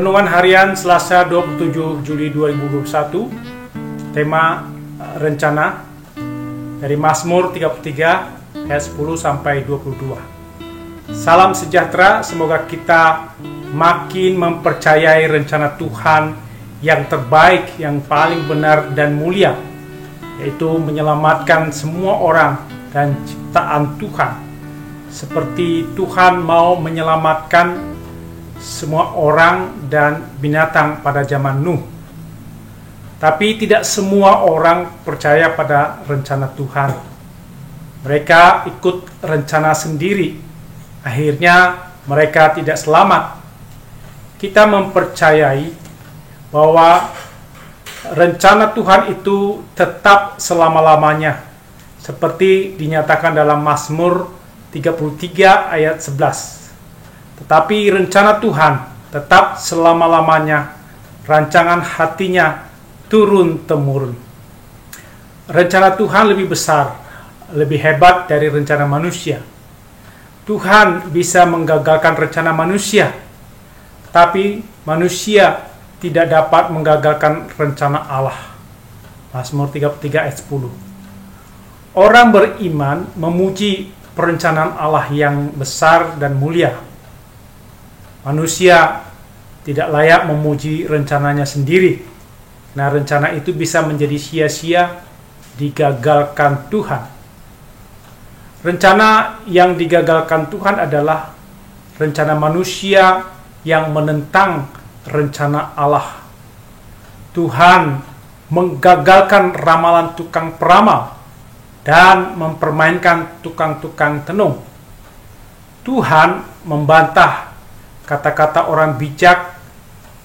Renungan Harian Selasa 27 Juli 2021. Tema rencana dari Mazmur 33 ayat 10 sampai 22. Salam sejahtera, semoga kita makin mempercayai rencana Tuhan yang terbaik, yang paling benar dan mulia, yaitu menyelamatkan semua orang dan ciptaan Tuhan. Seperti Tuhan mau menyelamatkan semua orang dan binatang pada zaman Nuh. Tapi tidak semua orang percaya pada rencana Tuhan. Mereka ikut rencana sendiri. Akhirnya mereka tidak selamat. Kita mempercayai bahwa rencana Tuhan itu tetap selama-lamanya, seperti dinyatakan dalam Mazmur 33 ayat 11. Tetapi rencana Tuhan tetap selama-lamanya, rancangan hatinya turun-temurun. Rencana Tuhan lebih besar, lebih hebat dari rencana manusia. Tuhan bisa menggagalkan rencana manusia, tapi manusia tidak dapat menggagalkan rencana Allah. Mazmur 33 ayat 10. Orang beriman memuji perencanaan Allah yang besar dan mulia. Manusia tidak layak memuji rencananya sendiri. Nah, rencana itu bisa menjadi sia-sia, digagalkan Tuhan. Rencana yang digagalkan Tuhan adalah rencana manusia yang menentang rencana Allah. Tuhan menggagalkan ramalan tukang peramal dan mempermainkan tukang-tukang tenung. Tuhan membantah kata-kata orang bijak.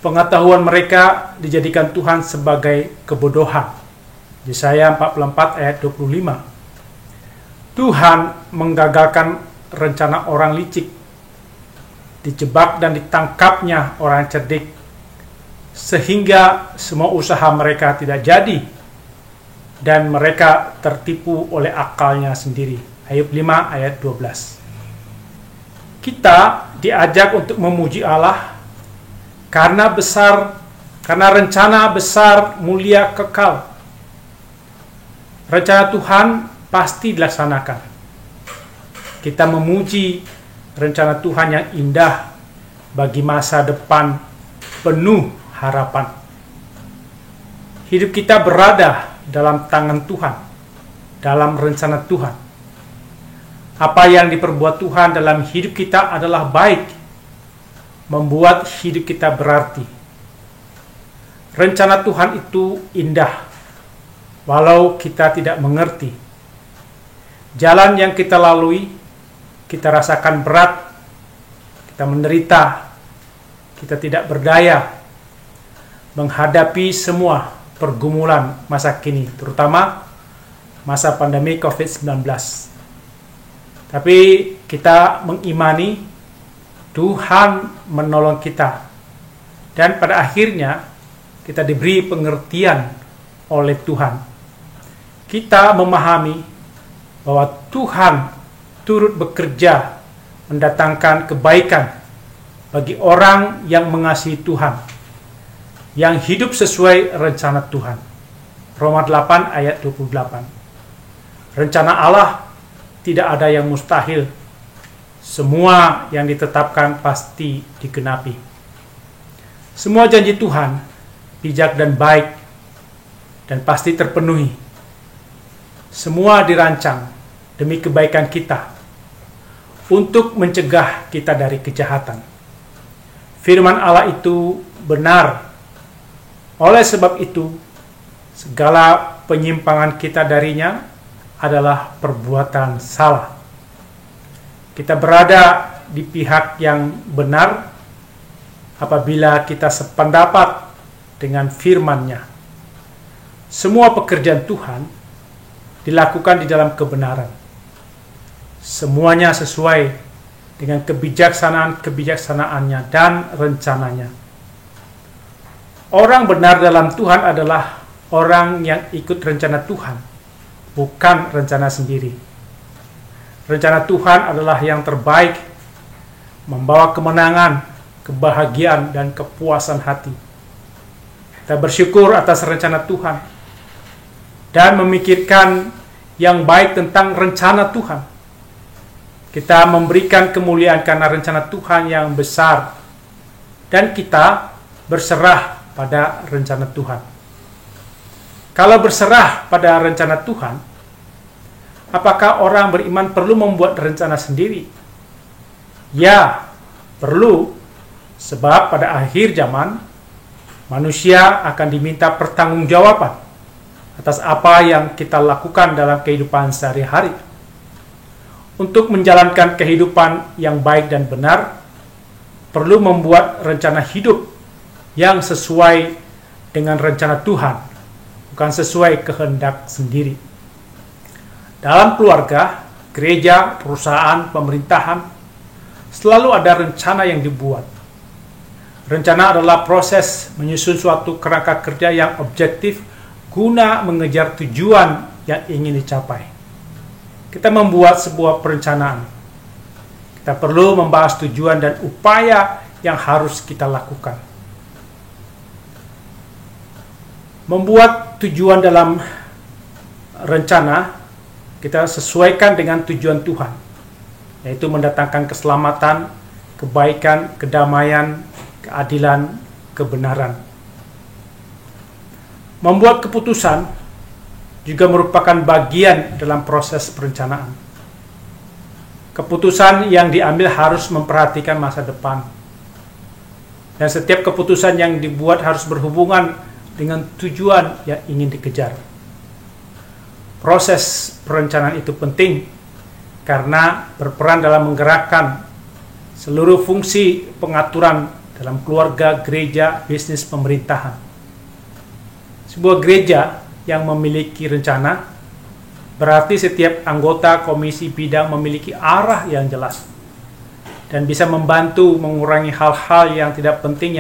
Pengetahuan mereka dijadikan Tuhan sebagai kebodohan. Yesaya 44 ayat 25. Tuhan menggagalkan rencana orang licik. Dijebak dan ditangkapnya orang cerdik, sehingga semua usaha mereka tidak jadi dan mereka tertipu oleh akalnya sendiri. Ayub 5 ayat 12. Kita diajak untuk memuji Allah karena rencana besar, mulia, kekal. Rencana Tuhan pasti dilaksanakan. Kita memuji rencana Tuhan yang indah bagi masa depan penuh harapan. Hidup kita berada dalam tangan Tuhan, dalam rencana Tuhan. Apa yang diperbuat Tuhan dalam hidup kita adalah baik, membuat hidup kita berarti. Rencana Tuhan itu indah, walau kita tidak mengerti. Jalan yang kita lalui, kita rasakan berat, kita menderita, kita tidak berdaya menghadapi semua pergumulan masa kini, terutama masa pandemi COVID-19. Tapi kita mengimani Tuhan menolong kita, dan pada akhirnya kita diberi pengertian oleh Tuhan. Kita memahami bahwa Tuhan turut bekerja mendatangkan kebaikan bagi orang yang mengasihi Tuhan, yang hidup sesuai rencana Tuhan. Roma 8 ayat 28. Rencana Allah tidak ada yang mustahil. Semua yang ditetapkan pasti digenapi. Semua janji Tuhan bijak dan baik dan pasti terpenuhi. Semua dirancang demi kebaikan kita, untuk mencegah kita dari kejahatan. Firman Allah itu benar. Oleh sebab itu, segala penyimpangan kita darinya adalah perbuatan salah. Kita berada di pihak yang benar apabila kita sependapat dengan firman-Nya. Semua pekerjaan Tuhan dilakukan di dalam kebenaran. Semuanya sesuai dengan kebijaksanaan-kebijaksanaannya dan rencananya. Orang benar dalam Tuhan adalah orang yang ikut rencana Tuhan, bukan rencana sendiri. Rencana Tuhan adalah yang terbaik, membawa kemenangan, kebahagiaan, dan kepuasan hati. Kita bersyukur atas rencana Tuhan dan memikirkan yang baik tentang rencana Tuhan. Kita memberikan kemuliaan karena rencana Tuhan yang besar, dan kita berserah pada rencana Tuhan. Kalau berserah pada rencana Tuhan, apakah orang beriman perlu membuat rencana sendiri? Ya, perlu, sebab pada akhir zaman manusia akan diminta pertanggungjawaban atas apa yang kita lakukan dalam kehidupan sehari-hari. Untuk menjalankan kehidupan yang baik dan benar, perlu membuat rencana hidup yang sesuai dengan rencana Tuhan, bukan sesuai kehendak sendiri. Dalam keluarga, gereja, perusahaan, pemerintahan, selalu ada rencana yang dibuat. Rencana adalah proses menyusun suatu kerangka kerja yang objektif guna mengejar tujuan yang ingin dicapai. Kita membuat sebuah perencanaan. Kita perlu membahas tujuan dan upaya yang harus kita lakukan. Membuat tujuan dalam rencana, kita sesuaikan dengan tujuan Tuhan, yaitu mendatangkan keselamatan, kebaikan, kedamaian, keadilan, kebenaran. Membuat keputusan juga merupakan bagian dalam proses perencanaan. Keputusan yang diambil harus memperhatikan masa depan. Dan setiap keputusan yang dibuat harus berhubungan dengan tujuan yang ingin dikejar. Proses perencanaan itu penting karena berperan dalam menggerakkan seluruh fungsi pengaturan dalam keluarga, gereja, bisnis, pemerintahan. Sebuah gereja yang memiliki rencana berarti setiap anggota komisi bidang memiliki arah yang jelas dan bisa membantu mengurangi hal-hal yang tidak penting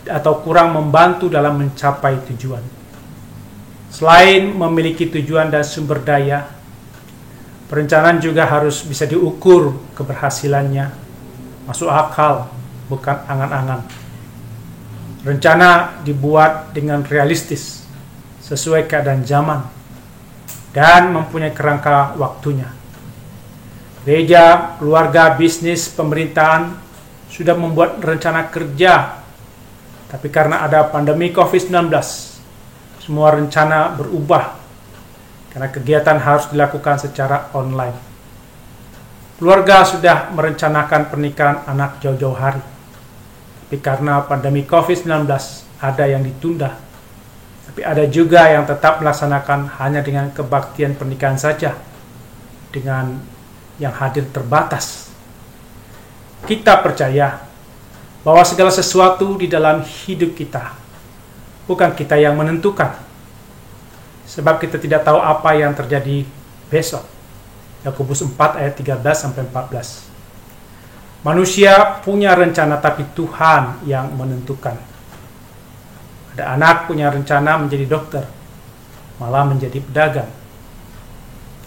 atau kurang membantu dalam mencapai tujuan. Selain memiliki tujuan dan sumber daya, perencanaan juga harus bisa diukur keberhasilannya, masuk akal, bukan angan-angan. Rencana dibuat dengan realistis, sesuai keadaan zaman, dan mempunyai kerangka waktunya. Gereja, keluarga, bisnis, pemerintahan sudah membuat rencana kerja. Tapi karena ada pandemi COVID-19, semua rencana berubah karena kegiatan harus dilakukan secara online. Keluarga sudah merencanakan pernikahan anak jauh-jauh hari. Tapi karena pandemi COVID-19 ada yang ditunda. Tapi ada juga yang tetap melaksanakan hanya dengan kebaktian pernikahan saja, dengan yang hadir terbatas. Kita percaya bahwa segala sesuatu di dalam hidup kita bukan kita yang menentukan, sebab kita tidak tahu apa yang terjadi besok. Yakobus 4 ayat 13-14. Manusia punya rencana, tapi Tuhan yang menentukan. Ada anak punya rencana menjadi dokter, malah menjadi pedagang.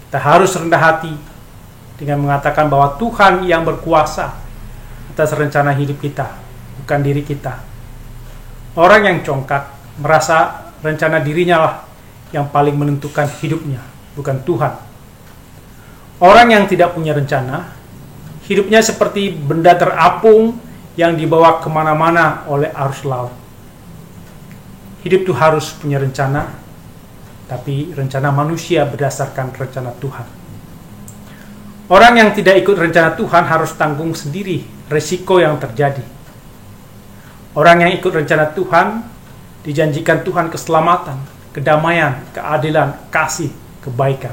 Kita harus rendah hati dengan mengatakan bahwa Tuhan yang berkuasa atas rencana hidup kita, bukan diri kita. Orang yang congkak merasa rencana dirinya lah yang paling menentukan hidupnya, bukan Tuhan. Orang yang tidak punya rencana, hidupnya seperti benda terapung yang dibawa kemana-mana oleh arus laut. Hidup itu harus punya rencana, tapi rencana manusia berdasarkan rencana Tuhan. Orang yang tidak ikut rencana Tuhan harus tanggung sendiri resiko yang terjadi. Orang yang ikut rencana Tuhan, dijanjikan Tuhan keselamatan, kedamaian, keadilan, kasih, kebaikan.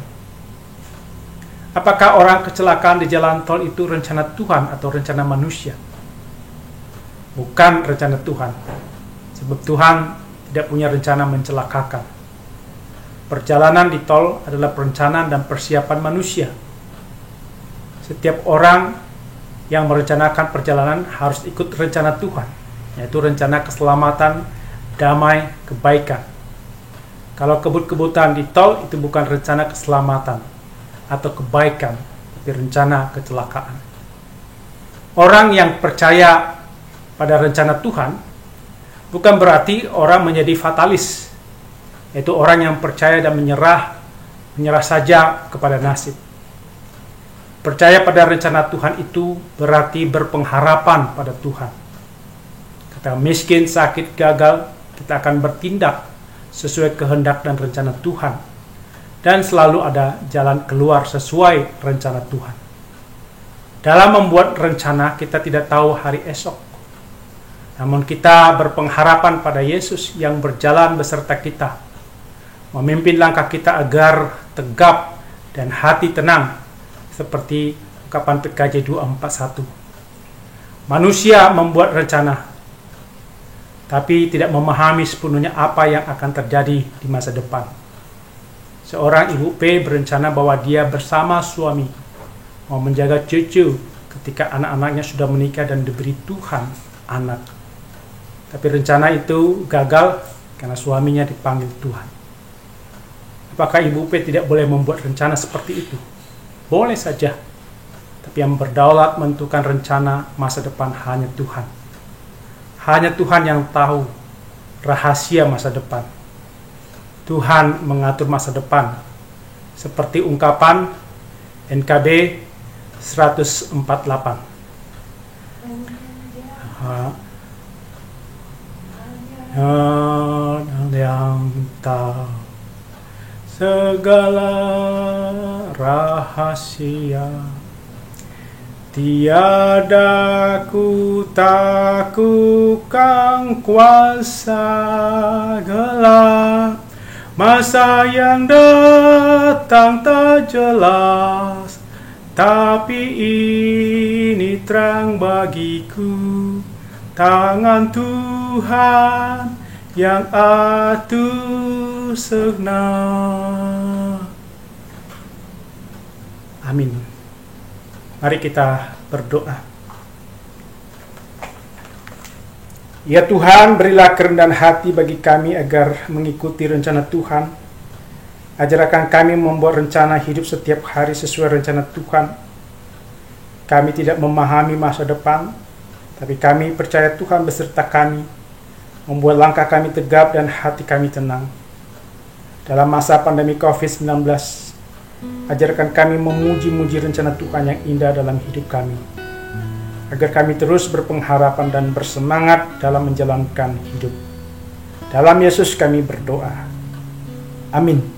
Apakah orang kecelakaan di jalan tol itu rencana Tuhan atau rencana manusia? Bukan rencana Tuhan. Sebab Tuhan tidak punya rencana mencelakakan. Perjalanan di tol adalah perencanaan dan persiapan manusia. Setiap orang yang merencanakan perjalanan harus ikut rencana Tuhan, yaitu rencana keselamatan, damai, kebaikan. Kalau kebut-kebutan di tol itu bukan rencana keselamatan atau kebaikan, tapi rencana kecelakaan. Orang yang percaya pada rencana Tuhan bukan berarti orang menjadi fatalis, yaitu orang yang percaya dan menyerah saja kepada nasib. Percaya pada rencana Tuhan itu berarti berpengharapan pada Tuhan. Kata miskin, sakit, gagal, kita akan bertindak sesuai kehendak dan rencana Tuhan. Dan selalu ada jalan keluar sesuai rencana Tuhan. Dalam membuat rencana, kita tidak tahu hari esok. Namun kita berpengharapan pada Yesus yang berjalan beserta kita, memimpin langkah kita agar tegap dan hati tenang, seperti ungkapan PKJ 241. Manusia membuat rencana, tapi tidak memahami sepenuhnya apa yang akan terjadi di masa depan. Seorang ibu P berencana bahwa dia bersama suami mau menjaga cucu ketika anak-anaknya sudah menikah dan diberi Tuhan anak. Tapi rencana itu gagal karena suaminya dipanggil Tuhan. Apakah ibu P tidak boleh membuat rencana seperti itu? Boleh saja. Tapi yang berdaulat menentukan rencana masa depan hanya Tuhan. Hanya Tuhan yang tahu rahasia masa depan. Tuhan mengatur masa depan. Seperti ungkapan NKB 148. Yang tahu segala rahasia, tiada ku takutkan kuasa gelap, masa yang datang tak jelas, tapi ini terang bagiku, tangan Tuhan yang atur segenap. Amin. Mari kita berdoa. Ya Tuhan, berilah kerendahan hati bagi kami agar mengikuti rencana Tuhan. Ajarkan kami membuat rencana hidup setiap hari sesuai rencana Tuhan. Kami tidak memahami masa depan, tapi kami percaya Tuhan beserta kami, membuat langkah kami tegap dan hati kami tenang. Dalam masa pandemi COVID-19, ajarkan kami memuji-muji rencana Tuhan yang indah dalam hidup kami, agar kami terus berpengharapan dan bersemangat dalam menjalankan hidup. Dalam Yesus kami berdoa. Amin.